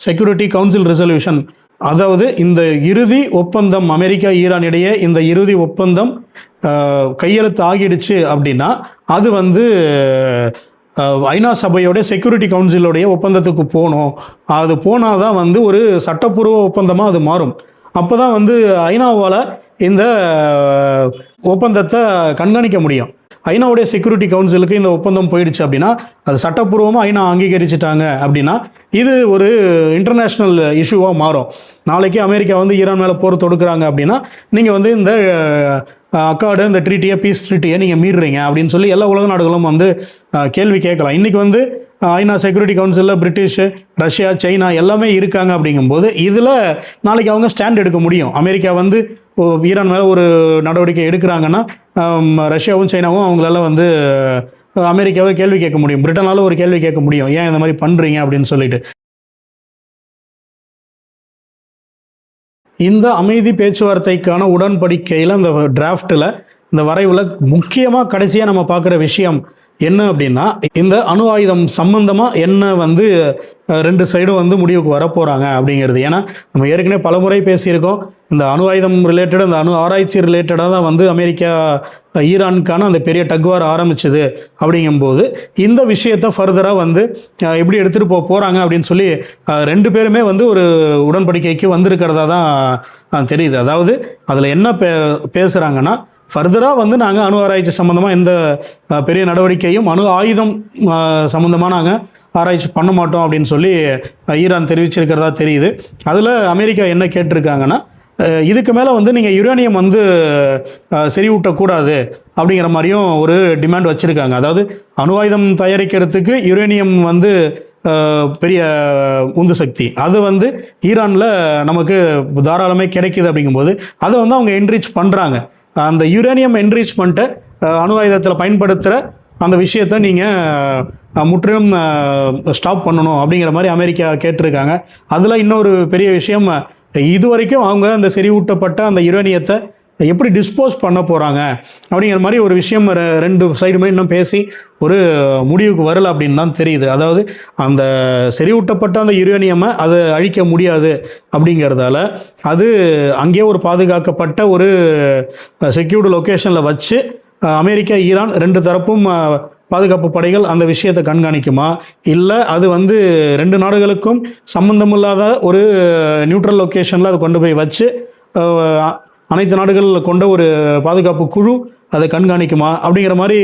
Security Council resolution. அதாவது இந்த இறுதி ஒப்பந்தம் அமெரிக்கா ஈரான் இடையே இந்த இறுதி ஒப்பந்தம் கையெழுத்து ஆகிடுச்சு அப்படின்னா அது வந்து ஐநா சபையோடைய செக்யூரிட்டி கவுன்சிலோடைய ஒப்பந்தத்துக்கு போகணும். அது போனால் தான் வந்து ஒரு சட்டப்பூர்வ ஒப்பந்தமாக அது மாறும். அப்போ தான் வந்து ஐநாவால் இந்த ஒப்பந்தத்தை கண்காணிக்க முடியும். ஐநாவுடைய செக்யூரிட்டி கவுன்சிலுக்கு இந்த ஒப்பந்தம் போயிடுச்சு அப்படின்னா அது சட்டப்பூர்வமாக ஐநா அங்கீகரிச்சிட்டாங்க அப்படின்னா இது ஒரு இன்டர்நேஷ்னல் இஷ்யூவாக மாறும். நாளைக்கு அமெரிக்கா வந்து ஈரான் மேலே போர் தொடுக்குறாங்க அப்படின்னா நீங்கள் வந்து இந்த அக்கார்டு இந்த ட்ரீட்டியை பீஸ் ட்ரீட்டியை நீங்கள் மீறுறீங்க அப்படின்னு சொல்லி எல்லா உலக நாடுகளும் வந்து கேள்வி கேட்கலாம். இன்றைக்கி வந்து ஐநா செக்யூரிட்டி கவுன்சிலில் பிரிட்டிஷ், ரஷ்யா, சைனா எல்லாமே இருக்காங்க. அப்படிங்கும்போது இதில் நாளைக்கு அவங்க ஸ்டாண்ட் எடுக்க முடியும். அமெரிக்கா வந்து ஈரான் மேலே ஒரு நடவடிக்கை எடுக்கிறாங்கன்னா ரஷ்யாவும் சைனாவும் அவங்களால வந்து அமெரிக்காவை கேள்வி கேட்க முடியும், பிரிட்டனால ஒரு கேள்வி கேட்க முடியும், ஏன் இந்த மாதிரி பண்ணுறீங்க அப்படின்னு சொல்லிட்டு. இந்த அமைதி பேச்சுவார்த்தைக்கான உடன்படிக்கையில் அந்த டிராஃப்டில் இந்த வரைவில் முக்கியமாக கடைசியாக நம்ம பார்க்குற விஷயம் என்ன அப்படின்னா, இந்த அணு ஆயுதம் சம்பந்தமாக என்ன வந்து ரெண்டு சைடும் வந்து முடிவுக்கு வரப்போகிறாங்க அப்படிங்கிறது. ஏன்னா நம்ம ஏற்கனவே பலமுறை பேசியிருக்கோம், இந்த அணு ஆயுதம் ரிலேட்டட், அந்த அணு ஆராய்ச்சி ரிலேட்டடாக தான் வந்து அமெரிக்கா ஈரானுக்கான அந்த பெரிய டக்வார் ஆரம்பிச்சது. அப்படிங்கும்போது இந்த விஷயத்தை ஃபர்தராக வந்து எப்படி எடுத்துகிட்டு போகிறாங்க அப்படின்னு சொல்லி ரெண்டு பேருமே வந்து ஒரு உடன்படிக்கைக்கு வந்திருக்கிறதா தான் தெரியுது. அதாவது அதில் என்ன பேசுகிறாங்கன்னா, ஃபர்தராக வந்து நாங்கள் அணு ஆராய்ச்சி சம்மந்தமாக எந்த பெரிய நடவடிக்கையும் அணு ஆயுதம் சம்மந்தமாக நாங்கள் ஆராய்ச்சி பண்ண மாட்டோம் அப்படின்னு சொல்லி ஈரான் தெரிவிச்சிருக்கிறதா தெரியுது. அதில் அமெரிக்கா என்ன கேட்டிருக்காங்கன்னா, இதுக்கு மேலே வந்து நீங்கள் யுரேனியம் வந்து செறிவூட்டக்கூடாது அப்படிங்கிற மாதிரியும் ஒரு டிமாண்ட் வச்சுருக்காங்க. அதாவது அணு ஆயுதம் தயாரிக்கிறதுக்கு யுரேனியம் வந்து பெரிய உந்து சக்தி, அது வந்து ஈரானில் நமக்கு தாராளமே கிடைக்கிது. அப்படிங்கும்போது அதை வந்து அவங்க என்ரிச் பண்ணுறாங்க. அந்த யுரேனியம் என்ரிச்மெண்ட்டை அணு ஆயுதத்தில் பயன்படுத்துகிற அந்த விஷயத்தை நீங்கள் முற்றிலும் ஸ்டாப் பண்ணணும் அப்படிங்கிற மாதிரி அமெரிக்கா கேட்டிருக்காங்க. அதில் இன்னொரு பெரிய விஷயம், இது வரைக்கும் அவங்க அந்த செறிவூட்டப்பட்ட அந்த யுரேனியத்தை எப்படி டிஸ்போஸ் பண்ண போகிறாங்க அப்படிங்கிற மாதிரி ஒரு விஷயம் ரெண்டு சைடுமே இன்னும் பேசி ஒரு முடிவுக்கு வரலை அப்படின்னு தான் தெரியுது. அதாவது அந்த செறிவூட்டப்பட்ட அந்த யுரேனியமை அதை அழிக்க முடியாது அப்படிங்கிறதால அது அங்கேயே ஒரு பாதுகாக்கப்பட்ட ஒரு செக்யூர்டு லொக்கேஷனில் வச்சு அமெரிக்கா, ஈரான் ரெண்டு தரப்பும் பாதுகாப்பு படைகள் அந்த விஷயத்தை கண்காணிக்குமா, இல்லை அது வந்து ரெண்டு நாடுகளுக்கும் சம்பந்தமில்லாத ஒரு நியூட்ரல் லொக்கேஷனில் அதை கொண்டு போய் வச்சு அனைத்து நாடுகளில் கொண்ட ஒரு பாதுகாப்பு குழு அதை கண்காணிக்குமா அப்படிங்கிற மாதிரி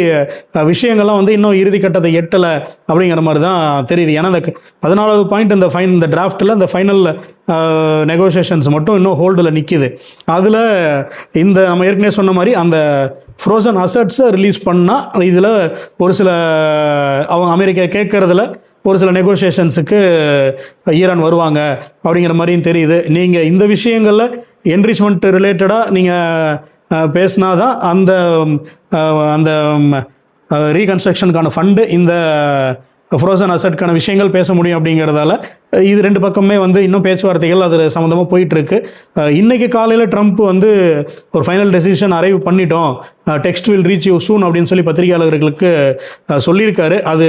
விஷயங்கள்லாம் வந்து இன்னும் இறுதிக்கட்டத்தை எட்டலை அப்படிங்கிற மாதிரி தான் தெரியுது. ஏன்னா அந்த 14வது பாயிண்ட் இந்த டிராஃப்டில் இந்த ஃபைனல் நெகோசியேஷன்ஸ் மட்டும் இன்னும் ஹோல்டில் நிற்கிது. அதில் இந்த நம்ம ஏற்கனவே சொன்ன மாதிரி அந்த ஃப்ரோசன் அசட்ஸை ரிலீஸ் பண்ணால் இதில் ஒரு சில அவங்க அமெரிக்கா கேட்குறதுல ஒரு சில நெகோசியேஷன்ஸுக்கு ஈரான் வருவாங்க அப்படிங்கிற மாதிரியும் தெரியுது. நீங்கள் இந்த விஷயங்களில் என்ரிச்மெண்ட் ரிலேட்டடாக நீங்கள் பேசினா தான் அந்த அந்த ரீகன்ஸ்ட்ரக்ஷனுக்கான ஃபண்டு, இந்த ஃப்ரோசன் அசட்கான விஷயங்கள் பேச முடியும். அப்படிங்கிறதால இது ரெண்டு பக்கமே வந்து இன்னும் பேச்சுவார்த்தைகள் அது சம்மந்தமாக போயிட்டுருக்கு. இன்றைக்கி காலையில் ட்ரம்ப் வந்து ஒரு ஃபைனல் டெசிஷன் அரைவ் பண்ணிட்டோம், text will reach you soon அப்படின்னு சொல்லி பத்திரிகையாளர்களுக்கு சொல்லியிருக்காரு. அது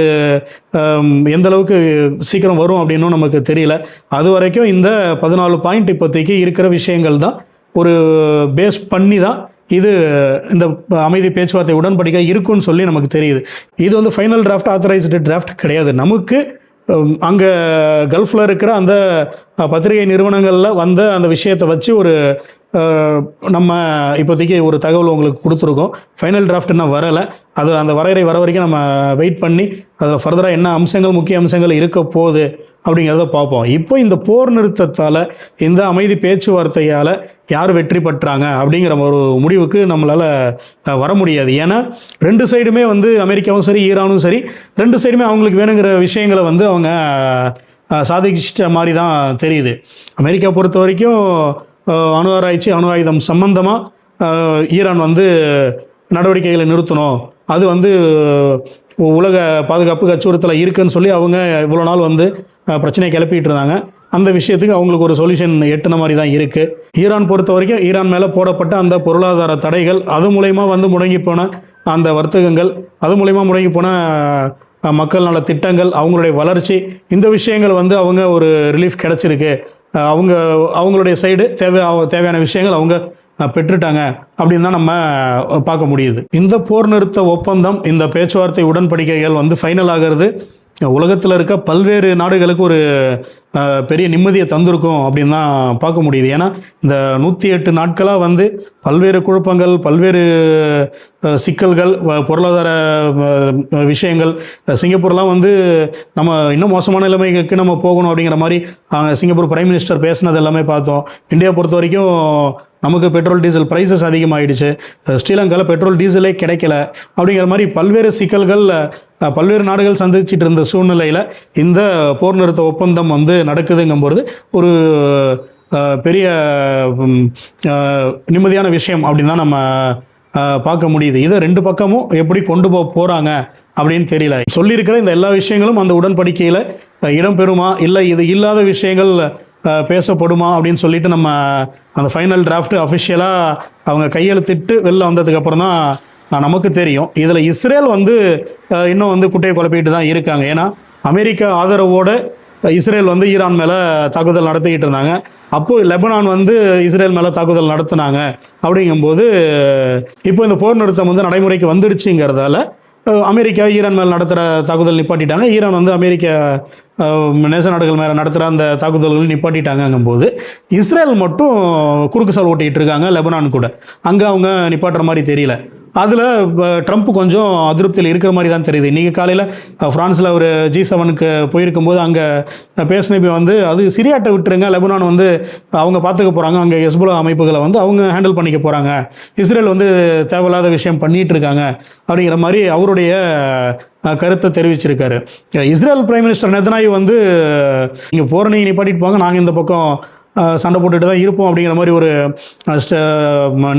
எந்த அளவுக்கு சீக்கிரம் வரும் அப்படின்னும் நமக்கு தெரியல. அது வரைக்கும் இந்த 14 பாயிண்ட் இப்போதைக்கு இருக்கிற விஷயங்கள் தான் ஒரு பேஸ் பண்ணி தான் இது இந்த அமைதி பேச்சுவார்த்தை உடன்படிக்கை இருக்குன்னு சொல்லி நமக்கு தெரியுது. இது வந்து ஃபைனல் டிராஃப்ட், ஆத்தரைஸ்டு டிராஃப்ட் கிடையாது. நமக்கு அங்கே கல்ஃபில் இருக்கிற அந்த பத்திரிகை நிறுவனங்களில் வந்த அந்த விஷயத்தை வச்சு ஒரு நம்ம இப்போதைக்கு ஒரு தகவல் உங்களுக்கு கொடுத்துருக்கோம். ஃபைனல் டிராஃப்ட் இன்னும் வரலை. அது அந்த வரையறை வர வரைக்கும் நம்ம வெயிட் பண்ணி அதில் ஃபர்தராக என்ன அம்சங்கள், முக்கிய அம்சங்கள் இருக்க போகுது அப்படிங்கிறத பார்ப்போம். இப்போ இந்த போர் நிறுத்தத்தால், இந்த அமைதி பேச்சுவார்த்தையால் யார் வெற்றி பெற்றாங்க அப்படிங்கிற ஒரு முடிவுக்கு நம்மளால் வர முடியாது. ஏன்னா ரெண்டு சைடுமே வந்து அமெரிக்காவும் சரி, ஈரானும் சரி, ரெண்டு சைடுமே அவங்களுக்கு வேணுங்கிற விஷயங்களை வந்து அவங்க சாதிச்சிட்ட மாதிரி தான் தெரியுது. அமெரிக்கா பொறுத்த வரைக்கும் அணு ஆராய்ச்சி, அணு ஆயுதம் சம்பந்தமாக ஈரான் வந்து நடவடிக்கைகளை நிறுத்தணும், அது வந்து உலக பாதுகாப்புக்கு அச்சுறுத்தலை இருக்குன்னு சொல்லி அவங்க இவ்வளோ நாள் வந்து பிரச்சனையை கிளப்பிட்டு இருந்தாங்க. அந்த விஷயத்துக்கு அவங்களுக்கு ஒரு சொல்யூஷன் எட்டுன மாதிரி தான் இருக்குது. ஈரான் பொறுத்த வரைக்கும் ஈரான் மேலே போடப்பட்ட அந்த பொருளாதார தடைகள், அது மூலயமா வந்து முடங்கி போன அந்த வர்த்தகங்கள், அது மூலயமா முடங்கி போன மக்கள் நல திட்டங்கள், அவங்களுடைய வளர்ச்சி, இந்த விஷயங்கள் வந்து அவங்க ஒரு ரிலீஃப் கிடச்சிருக்கு. அவங்களுடைய சைடு தேவையான விஷயங்கள் அவங்க பெற்றுட்டாங்க அப்படின்னு தான் நம்ம பார்க்க முடியுது. இந்த போர் நிறுத்த ஒப்பந்தம், இந்த பேச்சுவார்த்தை உடன்படிக்கைகள் வந்து ஃபைனல் ஆகிறது உலகத்தில் இருக்க பல்வேறு நாடுகளுக்கு ஒரு பெரிய நிம்மதியை தந்திருக்கும் அப்படின்னு தான் பார்க்க முடியுது. ஏன்னா இந்த 108 நாட்களாக வந்து பல்வேறு குழப்பங்கள், பல்வேறு சிக்கல்கள், பொருளாதார விஷயங்கள். சிங்கப்பூர்லாம் வந்து நம்ம இன்னும் மோசமான நிலைமைக்கு நம்ம போகணும் அப்படிங்கிற மாதிரி சிங்கப்பூர் பிரைம் மினிஸ்டர் பேசினது எல்லாமே பார்த்தோம். இந்தியா பொறுத்த வரைக்கும் நமக்கு பெட்ரோல் டீசல் ப்ரைஸஸ் அதிகமாகிடுச்சு, ஸ்ரீலங்காவில் பெட்ரோல் டீசலே கிடைக்கல அப்படிங்கிற மாதிரி பல்வேறு சிக்கல்கள் பல்வேறு நாடுகள் சந்திச்சிட்டு இருந்த சூழ்நிலையில் இந்த போர் நிறுத்த ஒப்பந்தம் வந்து நடக்குதுங்கும்போது ஒரு பெரிய நிம்மதியான விஷயம் அப்படின்னு தான் நம்ம பார்க்க முடியுது. இதை ரெண்டு பக்கமும் எப்படி கொண்டு போகிறாங்க அப்படின்னு தெரியல. சொல்லியிருக்கிற இந்த எல்லா விஷயங்களும் அந்த உடன்படிக்கையில் இடம்பெறுமா, இல்லை இது இல்லாத விஷயங்கள் பேசப்படுமா அப்படின்னு சொல்லிட்டு நம்ம அந்த ஃபைனல் டிராஃப்ட் அஃபிஷியலாக அவங்க கையெழுத்திட்டு வெளில வந்ததுக்கப்புறம் தான் நமக்கு தெரியும். இதில் இஸ்ரேல் வந்து இன்னும் வந்து குட்டையை குழப்பிட்டு தான் இருக்காங்க. ஏன்னா அமெரிக்கா ஆதரவோடு இஸ்ரேல் வந்து ஈரான் மேலே தாக்குதல் நடத்திக்கிட்டு இருந்தாங்க. அப்போது லெபனான் வந்து இஸ்ரேல் மேலே தாக்குதல் நடத்தினாங்க. அப்படிங்கும்போது இப்போ இந்த போர் நிறுத்தம் வந்து நடைமுறைக்கு வந்துடுச்சுங்கிறதால அமெரிக்கா ஈரான் மேலே நடத்துகிற தாக்குதல் நிப்பாட்டிட்டாங்க. ஈரான் வந்து அமெரிக்க நேச நாடுகள் மேலே நடத்துகிற அந்த தாக்குதல்கள் நிப்பாட்டிட்டாங்கங்கும்போது இஸ்ரேல் மட்டும் குறுக்கு சால் ஓட்டிகிட்டு இருக்காங்க லெபனான் கூட. அங்கே அவங்க நிப்பாட்டுற மாதிரி தெரியல. அதில் ட்ரம்ப் கொஞ்சம் அதிருப்தியில் இருக்கிற மாதிரி தான் தெரியுது. இன்றைக்கி காலையில் ஃப்ரான்ஸில் ஒரு G7க்கு போயிருக்கும்போது அங்கே பேசினப்போ வந்து அது சிரியாட்டை விட்டுருங்க, லெபனான் வந்து அவங்க பார்த்துக்க போகிறாங்க, அங்கே ஹெஸ்புல்லா அமைப்புகளை வந்து அவங்க ஹேண்டில் பண்ணிக்க போகிறாங்க, இஸ்ரேல் வந்து தேவையில்லாத விஷயம் பண்ணிகிட்டு இருக்காங்க அப்படிங்கிற மாதிரி அவருடைய கருத்தை தெரிவிச்சிருக்காரு. இஸ்ரேல் பிரைம் மினிஸ்டர் நெதன்யாஹூ வந்து இங்கே போகிற நீங்கள் நிப்பாட்டிட்டு போங்க, நாங்கள் இந்த பக்கம் சண்டை போட்டுட்டு தான் இருப்போம் அப்படிங்கிற மாதிரி ஒரு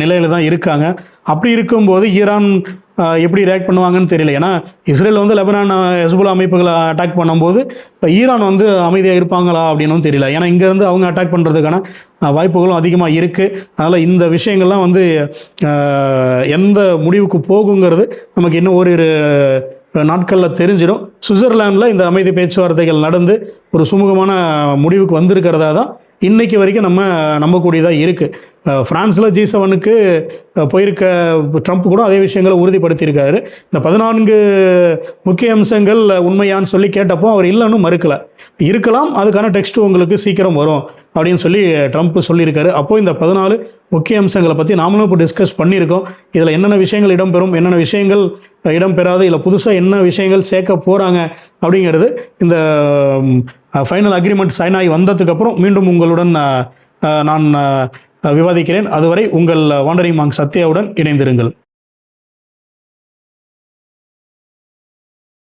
நிலையில் தான் இருக்காங்க. அப்படி இருக்கும்போது ஈரான் எப்படி ரியாக்ட் பண்ணுவாங்கன்னு தெரியல. ஏன்னா இஸ்ரேல் வந்து லெபனான் ஹெஸ்புல்லா அமைப்புகளை அட்டாக் பண்ணும்போது ஈரான் வந்து அமைதியாக இருப்பாங்களா அப்படின்னும் தெரியல. ஏன்னா இங்கேருந்து அவங்க அட்டாக் பண்ணுறதுக்கான வாய்ப்புகளும் அதிகமாக இருக்குது. அதனால் இந்த விஷயங்கள்லாம் வந்து எந்த முடிவுக்கு போகுங்கிறது நமக்கு இன்னும் ஓரிரு நாட்களில் தெரிஞ்சிடும். சுவிட்சர்லாண்டில் இந்த அமைதி பேச்சுவார்த்தைகள் நடந்து ஒரு சுமூகமான முடிவுக்கு வந்திருக்கிறதா தான் இன்றைக்கி வரைக்கும் நம்ம நம்பக்கூடியதாக இருக்குது. ஃப்ரான்ஸில் G7க்கு போயிருக்க ட்ரம்ப் கூட அதே விஷயங்களை உறுதிப்படுத்தியிருக்காரு. இந்த 14 முக்கிய அம்சங்கள் உண்மையான்னு சொல்லி கேட்டப்போ அவர் இல்லைன்னு மறுக்கலை. இருக்கலாம், அதுக்கான டெக்ஸ்ட் உங்களுக்கு சீக்கிரம் வரும் அப்படின்னு சொல்லி ட்ரம்ப் சொல்லியிருக்காரு. அப்போது இந்த 14 முக்கிய அம்சங்களை பற்றி நாமளும் இப்போ டிஸ்கஸ் பண்ணியிருக்கோம். இதில் என்னென்ன விஷயங்கள் இடம்பெறும், என்னென்ன விஷயங்கள் இடம்பெறாது, இல்லை புதுசாக என்ன விஷயங்கள் சேர்க்க போகிறாங்க அப்படிங்கிறது இந்த ஃபைனல் அக்ரிமெண்ட் சைன் ஆகி வந்ததுக்கப்புறம் மீண்டும் உங்களுடன் நான் விவாதிக்கிறேன். அதுவரை உங்கள் வாண்டரிங் மாங்க் சத்யாவுடன் இணைந்திருங்கள்.